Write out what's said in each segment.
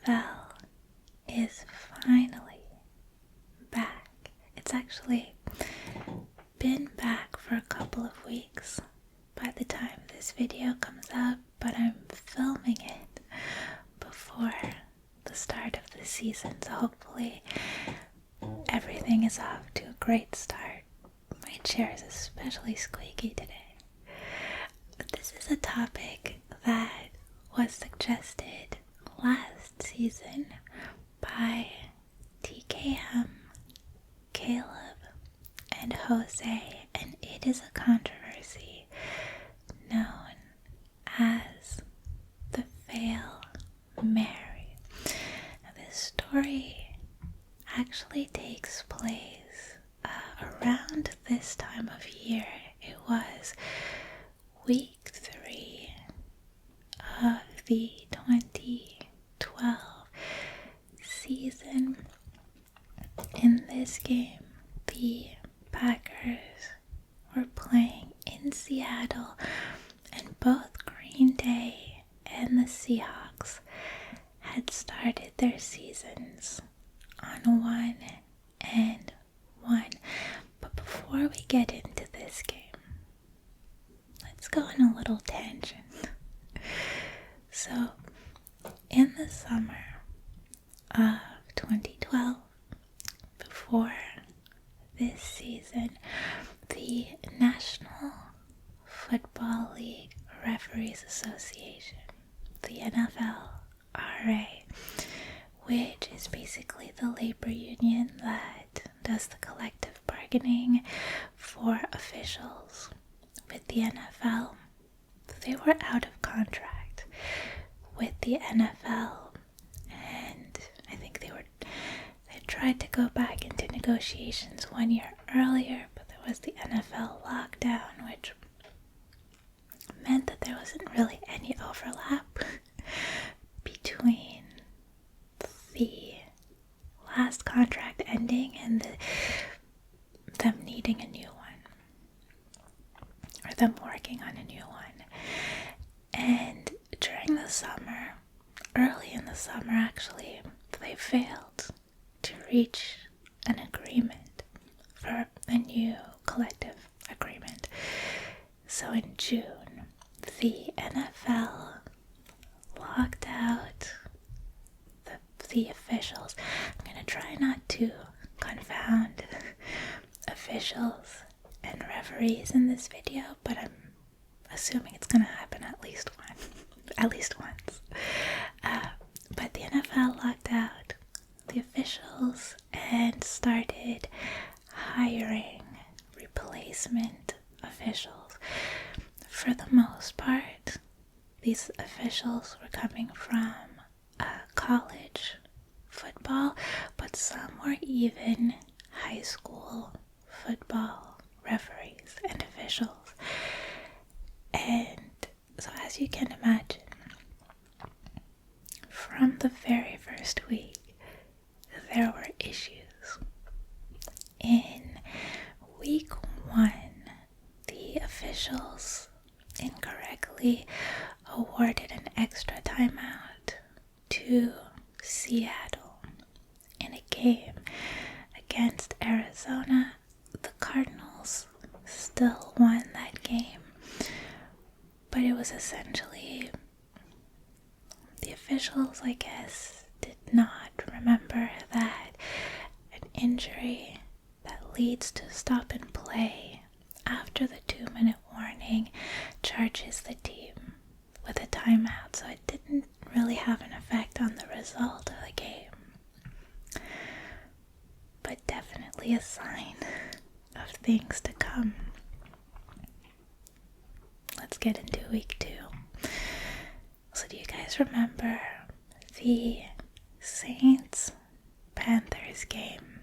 NFL is finally back. It's actually been back for a couple of weeks by the time this video comes out, but I'm filming it before the start of the season, so hopefully everything is off to a great start. My chair is especially squeaky today. But this is a topic that was suggested last season by TKM, Caleb, and Jose, and it is a controversy known as the fail Mary. Now, this story actually takes place around this time of year. It was week 3 of the 2012 season. In this game, the Packers were playing in Seattle, and both Green Bay and the Seahawks had started their seasons on 1-1. But before we get into this game, let's go on a little tangent. So, in the summer of 2012, before this season, the National Football League Referees Association, the NFLRA, which is basically the labor union that does the collective bargaining for officials with the NFL, they were out of contract with the NFL, and I think they tried to go back into negotiations 1 year earlier, but there was the NFL lockdown, which meant that there wasn't really any overlap between the last contract ending and them needing a new one, or them working on a new one. And during the summer, early in the summer actually, they failed to reach an agreement for a new collective agreement. So in June, the NFL locked out the officials. I'm going to try not to confound officials and referees in this video, but I'm assuming it's going to happen at least once. But the NFL locked out the officials and started hiring replacement officials. For the most part, these officials were coming from college football, but some were even high school football referees and officials. And so, as you can imagine, from the very first week, there were issues. In week 1, the officials incorrectly awarded an extra timeout to Seattle in a game against Arizona. The Cardinals still won that game, but it was essentially the officials, I guess, did not remember that an injury that leads to stop and play after the 2-minute warning charges the team with a timeout, so it didn't really have an effect on the result of the game, but definitely a sign of things to come. Let's get into week 2. So do you guys remember the Saints-Panthers game?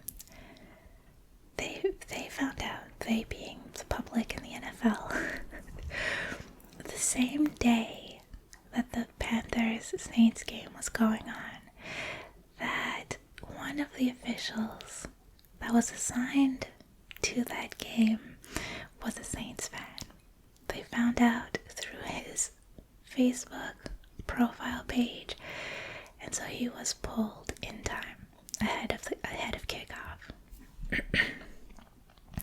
They found out, they being the public and the NFL, the same day that the Panthers-Saints game was going on, that one of the officials that was assigned to that game was a Saints fan. They found out through his Facebook profile page, and so he was pulled in time ahead of kickoff.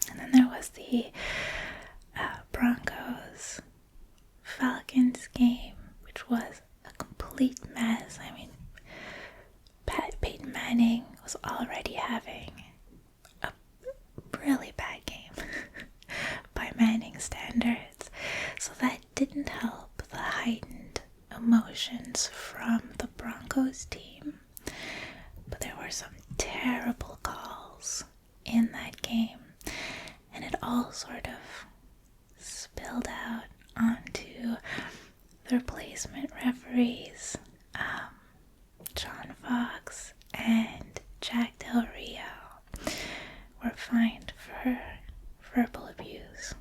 And then there was the Broncos Falcons game, which was a complete mess. I mean, Peyton Manning was already having a really bad game by Manning standards, so that didn't help the heightened emotions from the Broncos team. But there were some terrible calls in that game, and it all sort of spilled out onto the replacement referees, John Fox and Jack Del Rio, were fined for verbal abuse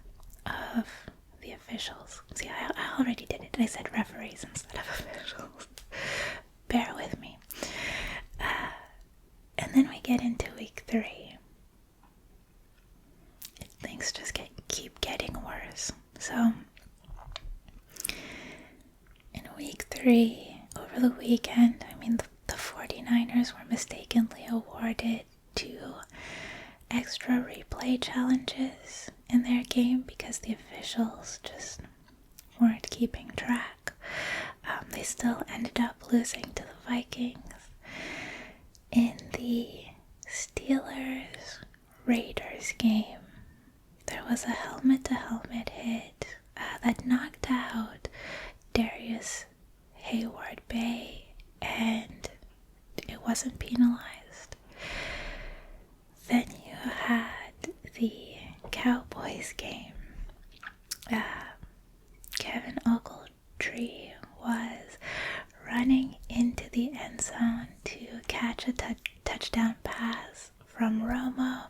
of the officials. See, I already did it. I said referees instead of officials. Bear with me. And then we get into week 3. Things just keep getting worse. So, in week 3, over the weekend, I mean, the 49ers were mistakenly awarded 2 extra replay challenges in their game because the officials just weren't keeping track. They still ended up losing to the Vikings. In the Steelers-Raiders game, there was a helmet-to-helmet hit that knocked out Darius Hayward-Bay, and it wasn't penalized. Then you had the Cowboys game. Kevin Ogletree was running into the end zone to catch a touchdown pass from Romo,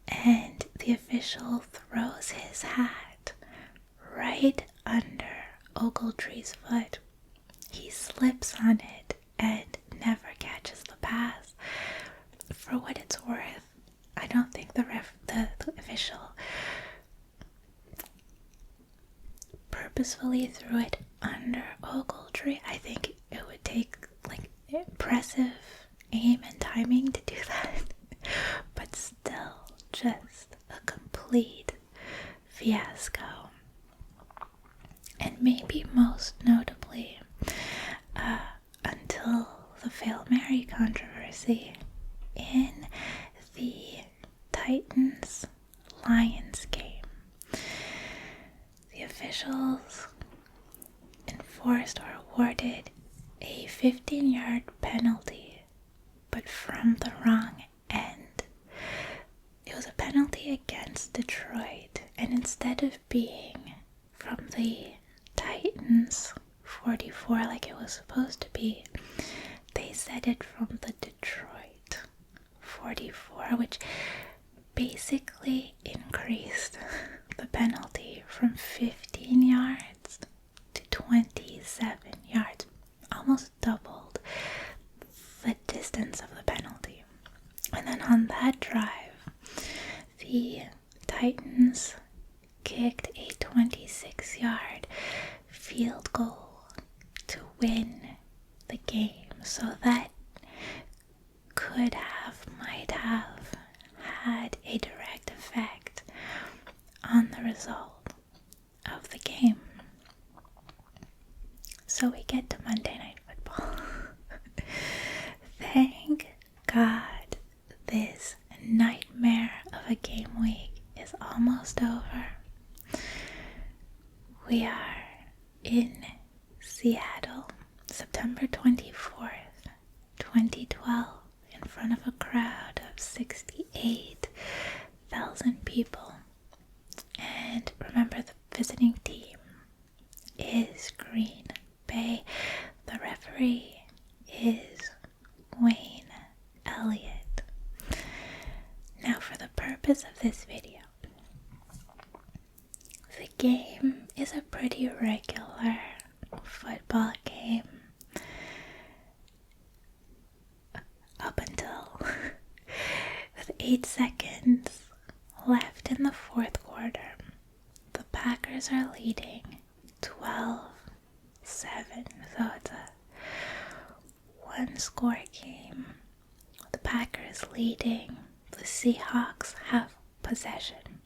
and the official throws his hat right under Ogletree's foot. He slips on it and never catches the pass. For what it's worth, I don't think the official purposefully threw it under Ogletree. I think it would take impressive aim and timing to do that, but still just a complete fiasco. And maybe most notably, until the Hail Mary controversy in the Titans-Lions game, the officials enforced or awarded a 15-yard penalty, but from the wrong end. It was a penalty against Detroit, and instead of being from the Titans 44 like it was supposed to be, they set it from the Detroit 44, which basically increased the penalty from 15 yards to 27 yards, almost doubled the distance of the penalty. And then on that drive, the Titans kicked a 26-yard field goal to win the game. So that might have had a direct effect on the result of the game. So we get to Monday Night Football. Thank God this nightmare of a game week is almost over. We are in Seattle, September 24th, 2012, in front of a crowd of 68,000 people. And remember, the visiting team is Green Bay. The referee is Wayne Elliott. Now, for the purpose of this video, the game is a pretty regular football game up until with 8 seconds left in the fourth quarter. The Packers are leading 12-7, so it's a one-score game. The Packers leading. The Seahawks have possession.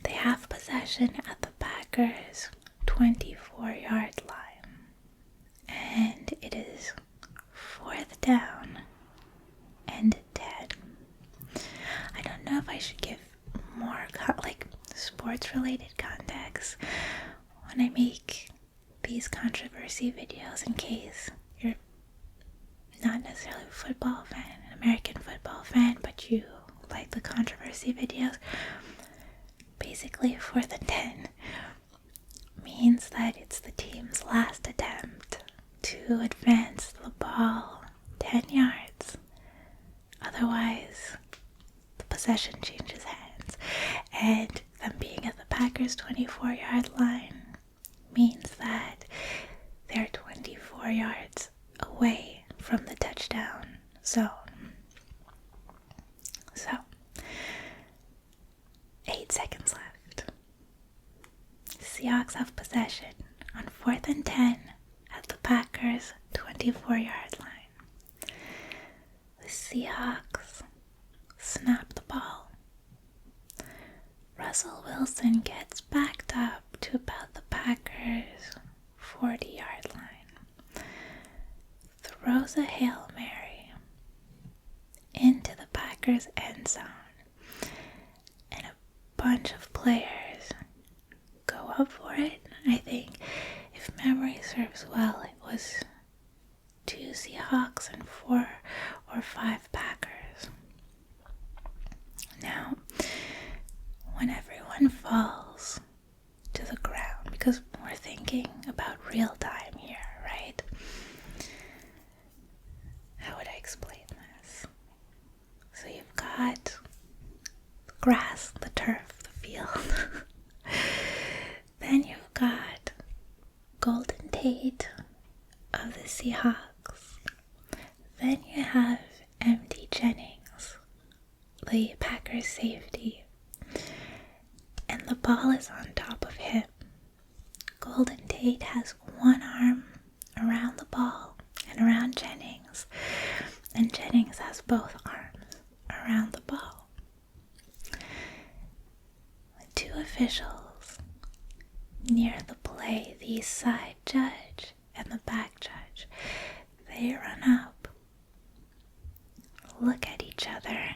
They have possession at the Packers' 24-yard line. And it is 4th down and 10. I don't know if I should give more sports-related context when I make these controversy videos, in case you're not necessarily a football fan, an American football fan, but you like the controversy videos. Basically, 4th and 10 means that it's the team's last attempt to advance the ball 10 yards. Otherwise, the possession changes hands. And them being at the Packers' 24-yard line means that they're 24 yards away from the touchdown zone. So, 8 seconds left. Seahawks have possession on 4th and 10 at the Packers' 24-yard line. The Seahawks snap the ball. Russell Wilson gets backed up to about the Packers' 40-yard line. Throws a Hail Mary into the Packers' end zone. And a bunch of players go up for it. I think, if memory serves well, it was 2 Seahawks and 4 or 5 Packers. Now, when everyone falls to the ground, because we're thinking about real time here, right? How would I explain this? So you've got the grass, the turf, the field. Then you've got Golden Tate of the Seahawks. Then you have MD Jennings, the Packers safety. And the ball is on top of him. Golden Tate has one arm around the ball and around Jennings, and Jennings has both arms around the ball. The 2 officials near the play, the side judge and the back judge, they run up, look at each other,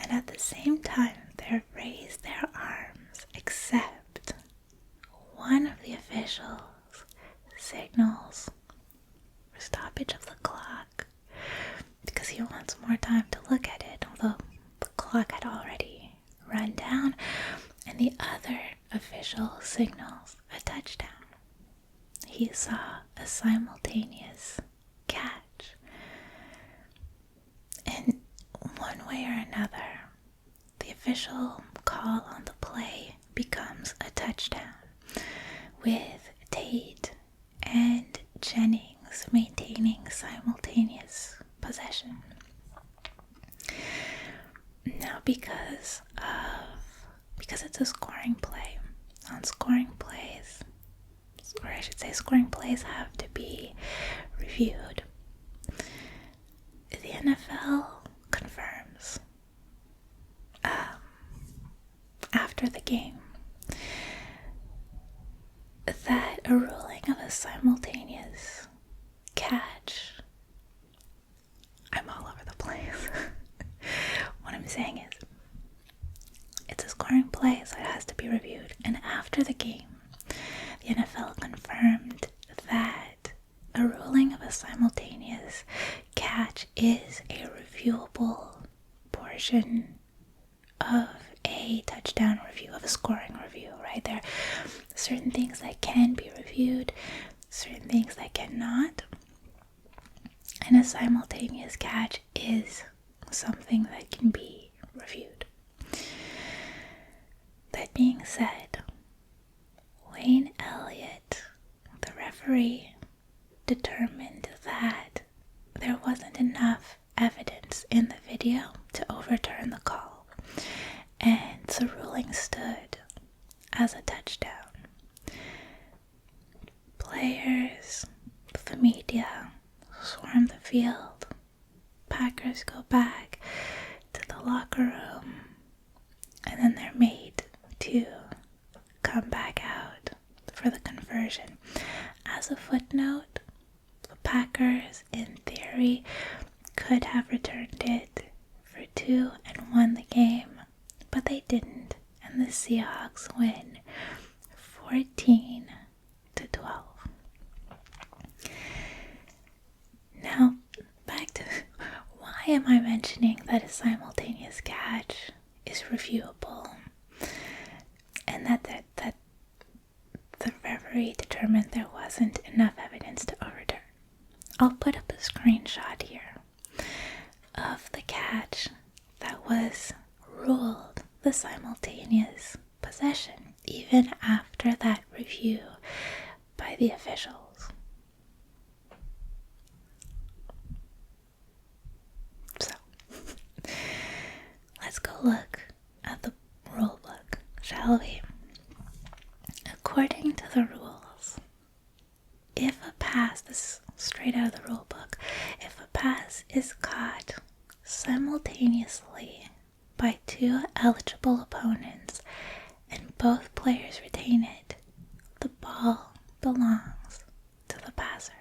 and at the same time they raise their arms, except one of the officials signals for stoppage of the clock because he wants more time to look at it, although the clock had already run down, and the other official signals a touchdown. He saw a simultaneous catch. And one way or another, the official call on the play becomes a touchdown, with Tate and Jennings maintaining simultaneous possession. Now, because it's a scoring play, on scoring plays, or I should say scoring plays have to be reviewed, the NFL confirms after the game that a ruling of a simultaneous catch, I'm all over the place. What I'm saying is, it's a scoring play, so it has to be reviewed. And after the game, the NFL confirmed that a ruling of a simultaneous catch is a reviewable portion of a touchdown review, of a scoring review, right? There are certain things that can be reviewed, certain things that cannot. And a simultaneous catch is something that can be reviewed. That being said, Wayne Elliott, the referee, determined that there wasn't enough evidence in the video to overturn the call, and the ruling stood as a touchdown. Players, the media, field. Packers go back to the locker room, and then they're made to come back out for the conversion. As a footnote, the Packers, in theory, could have returned it for 2 and won the game, but they didn't, and the Seahawks win 14-12. Now, back to why am I mentioning that a simultaneous catch is reviewable, and that the referee determined there wasn't enough evidence to overturn. I'll put up a screenshot here of the catch that was ruled the simultaneous possession, even after that review by the officials. So, let's go look at the rule book, shall we? According to the rules, if a pass, this is straight out of the rule book, if a pass is caught simultaneously by 2 eligible opponents and both players retain it, the ball belongs to the passers,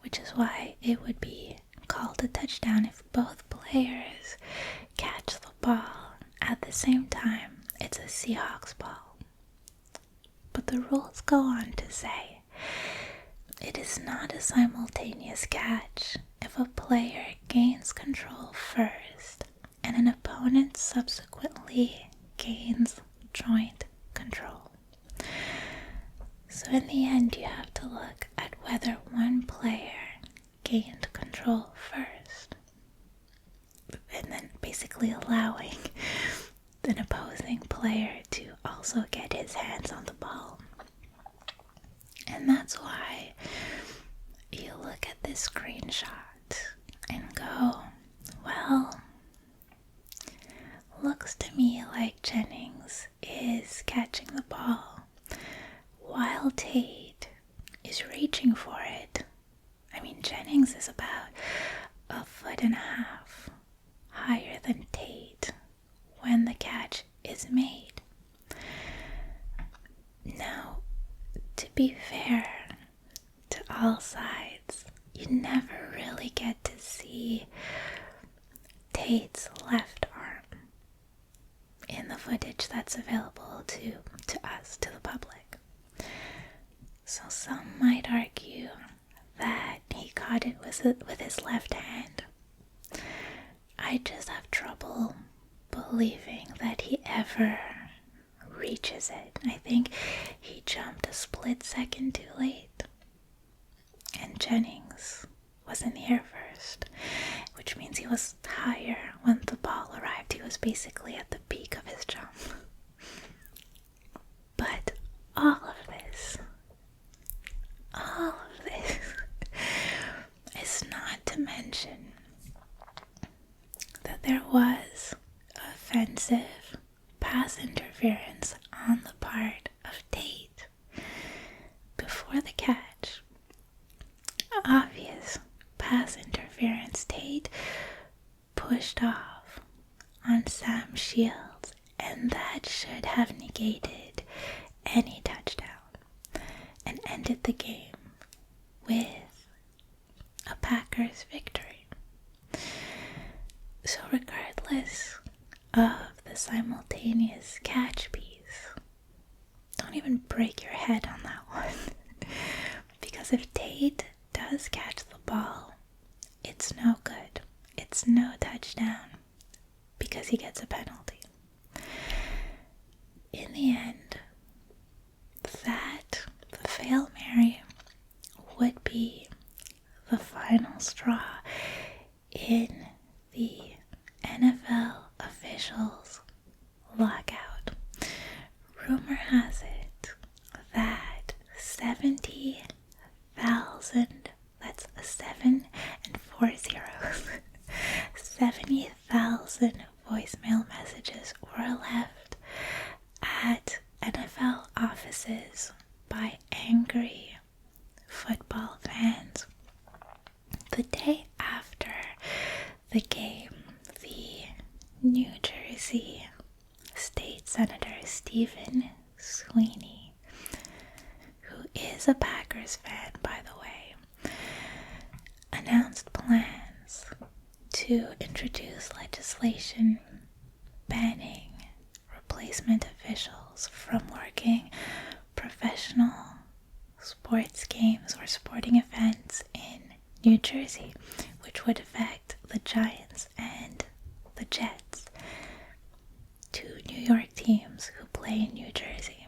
which is why it would be called a touchdown if both players catch the ball at the same time. It's a Seahawks ball. But the rules go on to say it is not a simultaneous catch if a player gains control first and an opponent subsequently gains joint control. So in the end, you have to look at whether one player gained control first, and then basically allowing an opposing player to also get his hands on the ball. And that's why you look at this screenshot and go, well, looks to me like Jennings is catching the ball while Tate is reaching for it. I mean, Jennings is about 1.5 feet higher than Tate when the catch is made. Now, to be fair to all sides, you never really get to see Tate's left arm in the footage that's available to us, to the public. So some might argue that he caught it with his left hand. I just have trouble believing that he ever reaches it. I think he jumped a split second too late, and Jennings was in the air first, which means he was higher when the ball arrived. He was basically at the peak of his jump. But all of this is not to mention that there was offensive pass interference on the part of Tate before the catch. Obvious pass interference. Tate pushed off on Sam Shields, and that should have negated any touchdown and ended the game with a Packers victory. So regardless of the simultaneous catch piece, don't even break your head on that one. Because if Tate does catch the ball, it's no good. It's no touchdown because he gets a penalty. In the end, the Hail Mary would be the final straw in the NFL officials' lockout. Rumor has it that 70,000, that's a 7 and 4 zeros, 70,000 voicemail messages were left at NFL offices by angry football fans the day after the game, the New Jersey State Senator Stephen Sweeney, who is a Packers fan, by the way, announced plans to introduce legislation banning replacement officials from working professional sports games or sporting events in New Jersey, which would affect the Giants and the Jets, two New York teams who play in New Jersey.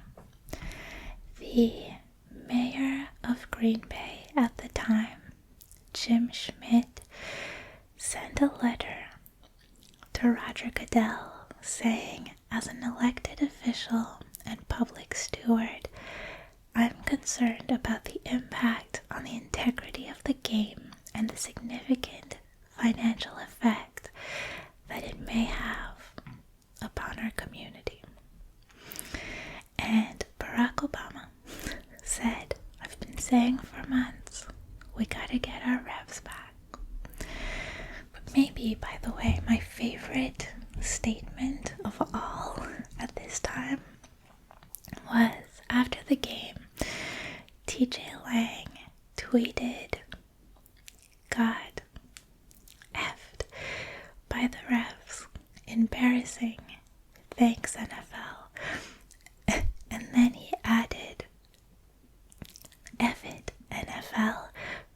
The mayor of Green Bay at the time, Jim Schmidt, sent a letter to Roger Goodell saying, as an elected official and public steward, I'm concerned about the impact on the integrity of the game and the significant financial effect that it may have upon our community. And Barack Obama said, I've been saying for months, we gotta get our revs back. But maybe, by the way, my favorite statement of all at this time was after the game, TJ Lang tweeted, "God effed by the refs. Embarrassing. Thanks, NFL." And then he added, "F it, NFL.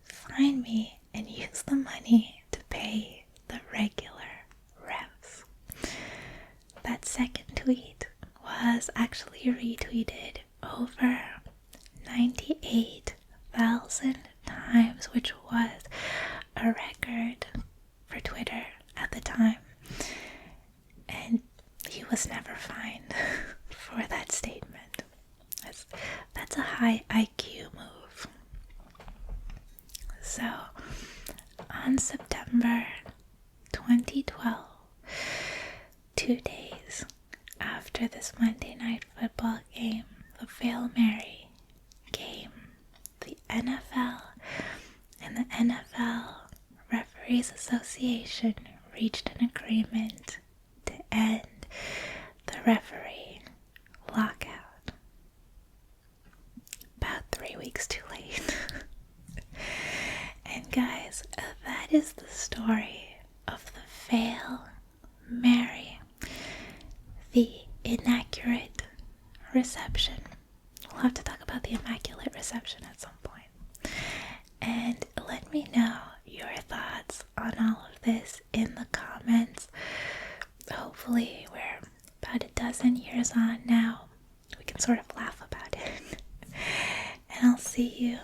Find me and use the money to pay the regular refs." That second tweet was actually retweeted over 98,000 times, which was a record for Twitter at the time. And he was never fined for that statement. That's a high IQ move. So, on September 2012, 2 days after this Monday Night Football game, the Hail Mary game, the NFL and the NFL Referees Association reached an agreement to end the referee lockout. About 3 weeks too late. And guys, that is the story of the Hail Mary, the inaccurate reception. We'll have to talk about the immaculate reception at some point. And let me know your thoughts on all of this in the comments. Hopefully we're about a dozen years on now. We can sort of laugh about it. And I'll see you